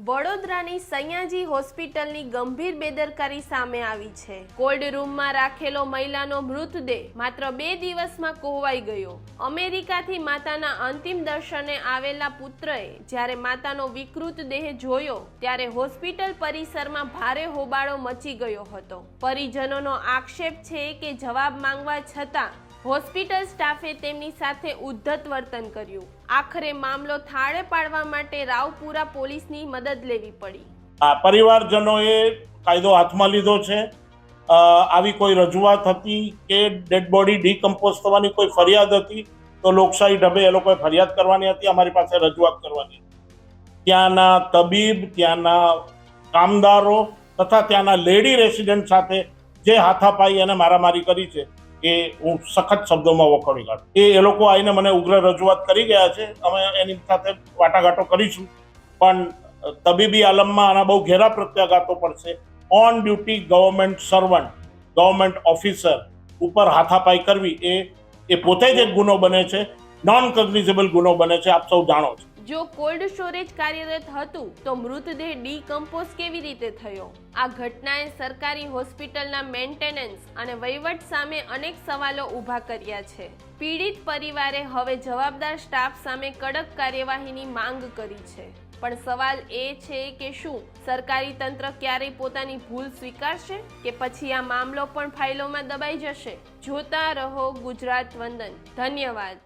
વડોદરાની સયાજી હોસ્પિટલની ગંભીર બેદરકારી સામે આવી છે। કોલ્ડ રૂમમાં રાખેલો મહિલાનો મૃતદેહ માત્ર 2 દિવસમાં કોહવાઈ ગયો। અમેરિકાથી માતાના અંતિમ દર્શને આવેલા પુત્રએ જ્યારે માતાનો વિકૃત દેહ જોયો ત્યારે હોસ્પિટલ પરિસરમાં ભારે હોબાળો મચી ગયો હતો। પરિજનોનો આક્ષેપ છે કે જવાબ માંગવા છતાં હોસ્પિટલ સ્ટાફે તેમની સાથે ઉદ્ધત વર્તન કર્યું। આખરે મામલો થાળે પાડવા માટે રાવપુરા પોલીસની મદદ લેવી પડી। પરિવારજનોએ કાયદો હાથમાં લીધો છે। આવી કોઈ રજૂઆત હતી કે ડેડ બોડી ડીકમ્પોઝ થવાની કોઈ ફરિયાદ હતી તો લોકશાહી ઢબે એ લોકોએ ફરિયાદ કરવાની હતી, અમારી પાસે રજૂઆત કરવાની હતી। ત્યાંના તબીબ, ત્યાંના કામદારો તથા ત્યાંના લેડી રેસિડેન્ટ સાથે જે હાથાપાઈ અને મારામારી કરી છે એ હું સખત શબ્દોમાં વખોડી કાઢું। એ લોકો આવીને મને ઉગ્ર રજૂઆત કરી ગયા છે, અમે એની સાથે વાટાઘાટો કરીશું, પણ તબીબી આલમમાં આના બહુ ઘેરા પ્રત્યાઘાતો પડશે। On duty government servant, government officer ઉપર હાથાપાઈ કરવી એ પોતે જ એક ગુનો બને છે, નોન કોગ્નિઝેબલ ગુનો બને છે, આપ સૌ જાણો છો। જો કોલ્ડ સ્ટોરેજ કાર્યરત હતું તો મૃતદેહ ડીકમ્પોઝ કેવી રીતે થયો? આ ઘટનાએ સરકારી હોસ્પિટલના મેન્ટેનન્સ અને વહીવટ સામે અનેક સવાલો ઊભા કર્યા છે। પીડિત પરિવારે હવે જવાબદાર સ્ટાફ સામે કડક કાર્યવાહીની માંગ કરી છે, પણ સવાલ એ છે કે શું સરકારી તંત્ર ક્યારેય પોતાની ભૂલ સ્વીકારશે કે પછી આ મામલો પણ ફાઇલોમાં દબાઈ જશે? જોતા રહો ગુજરાત વંદન। ધન્યવાદ।